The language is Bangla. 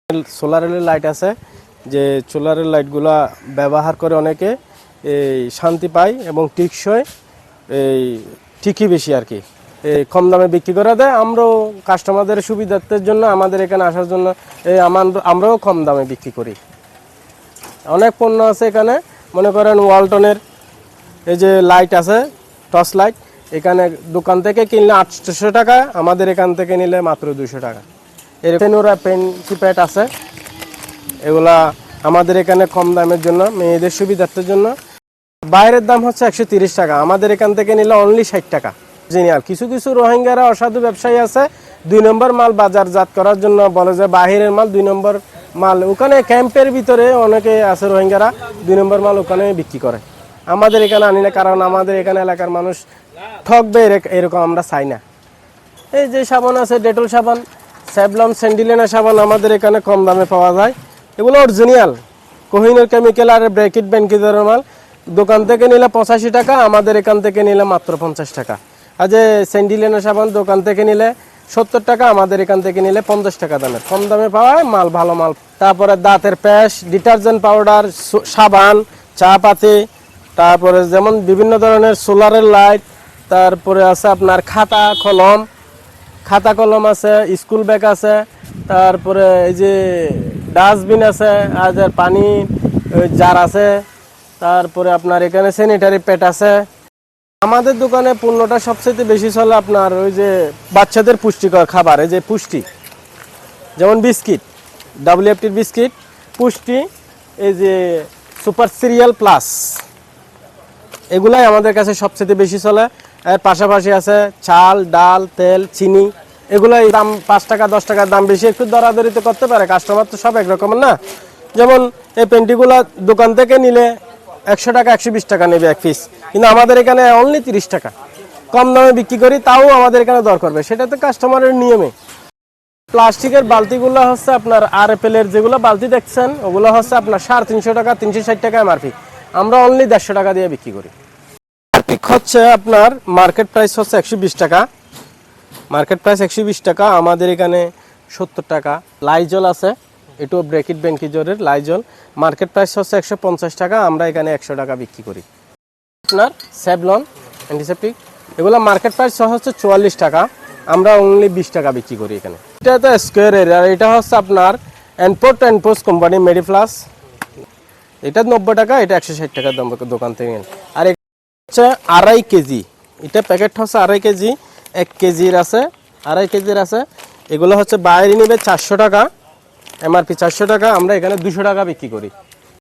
সোলারের লাইট আছে যে সোলারের লাইটগুলো ব্যবহার করে অনেকে এই শান্তি পায় এবং টিকসই এই ঠিকই বেশি আর কি কম দামে বিক্রি করে দেয়। আমরাও কাস্টমারদের সুবিধার্থের জন্য আমাদের এখানে আসার জন্য আমরাও কম দামে বিক্রি করি। অনেক পণ্য আছে এখানে, মনে করেন ওয়ালটনের এই যে লাইট আছে টর্চ লাইট, এখানে দোকান থেকে কিনলে 800 টাকা, আমাদের এখান থেকে নিলে মাত্র 200 টাকা। এর পেনোরা পেন কিপ্যাড আছে, এগুলা আমাদের এখানে কম দামের জন্য মেয়েদের সুবিধার্থের জন্য। বাইরের দাম হচ্ছে 130 টাকা, আমাদের এখান থেকে নিলে অনলি 60 টাকা। জিনিয়াল কিছু কিছু রোহিঙ্গারা অসাধু ব্যবসায়ী আছে 2 নম্বর মাল বাজারজাত করার জন্য বলে যে বাহিরের মাল 2 নম্বর মাল, ওখানে ক্যাম্পের ভিতরে অনেকে আছে রোহিঙ্গারা 2 নম্বর মাল ওখানে বিক্রি করে। আমাদের এখানে আনি না, কারণ আমাদের এখানে এলাকার মানুষ ঠকবে এরকম আমরা চাই না। এই যে সাবান আছে ডেটল সাবান, স্যাভলন স্যান্ডিলেনা সাবান আমাদের এখানে কম দামে পাওয়া যায়। এগুলো অরিজিনাল কোহিনুর কেমিক্যাল আর ব্র্যাকেট ব্যাংকিদের মাল। দোকান থেকে নিলে 85 টাকা, আমাদের এখান থেকে নিলে মাত্র 50 টাকা। আর যে স্যান্ডিলেনা সাবান দোকান থেকে নিলে 70 টাকা, আমাদের এখান থেকে নিলে 50 টাকা দামের কম দামে পাওয়া মাল, ভালো মাল। তারপরে দাঁতের পেস্ট, ডিটারজেন্ট পাউডার, সাবান, চা পাতি, তারপরে যেমন বিভিন্ন ধরনের সোলারের লাইট, তারপরে আছে আপনার খাতা কলম আছে, স্কুল ব্যাগ আছে, তারপরে এই যে ডাস্টবিন আছে, আর পানি জার আছে, তারপরে আপনার এখানে স্যানিটারি প্যাড আছে। আমাদের দোকানে পণ্যটা সবচেয়ে বেশি চলে আপনার ওই যে বাচ্চাদের পুষ্টিকর খাবার, এই যে পুষ্টি, যেমন বিস্কিট, WFTর বিস্কিট পুষ্টি, এই যে সুপার সিরিয়াল প্লাস, এগুলাই আমাদের কাছে সবচেয়ে বেশি চলে। এর পাশাপাশি আছে চাল, ডাল, তেল, চিনি, এগুলাই দাম 5 টাকা 10 টাকার দাম বেশি, একটু দরাদরিতে করতে পারে, কাস্টমার তো সব একরকমের না। যেমন এই পেন্টিগুলা দোকান থেকে নিলে 100 টাকা 120 টাকা নেবে এক পিস, কিন্তু আমাদের এখানে অনলি 30 টাকা কম দামে বিক্রি করি, তাও আমাদের এখানে দর করবে, সেটা তো কাস্টমারের নিয়মে। প্লাস্টিকের বালতিগুলো হচ্ছে আপনার RFL এর যেগুলো বালতি দেখছেন, ওগুলো হচ্ছে আপনার 350 টাকা 360 টাকা MRP, আমরা অনলি 150 টাকা দিয়ে বিক্রি করি। হচ্ছে আপনার মার্কেট প্রাইস হচ্ছে 120 টাকা, মার্কেট প্রাইস 120 টাকা, আমাদের এখানে 70 টাকা। লাইজল আছে, এটাও ব্র্যাকেট ব্যাংকিজরের লাইজল, মার্কেট প্রাইস হচ্ছে 150 টাকা, আমরা এখানে 100 টাকা বিক্রি করি। আপনার স্যাভলন অ্যান্টিসেপ্টিক, এগুলো মার্কেট প্রাইস হচ্ছে 44 টাকা, আমরা অনলি 20 টাকা বিক্রি করি এখানে। এটা তো স্কোয়ারের, আর এটা হচ্ছে আপনার এনপোর্ট কোম্পানি মেডিপ্লাস, এটা 90 টাকা, এটা 160 টাকার দাম দোকান থেকে। আর হচ্ছে 2.5 কেজি, এটা প্যাকেট হচ্ছে 2.5 কেজি, 1 কেজির আছে, 2.5 কেজির আছে। এগুলো হচ্ছে বাইরে নেবে 400 টাকা, MRP 400 টাকা, আমরা এখানে 200 টাকা বিক্রি করি।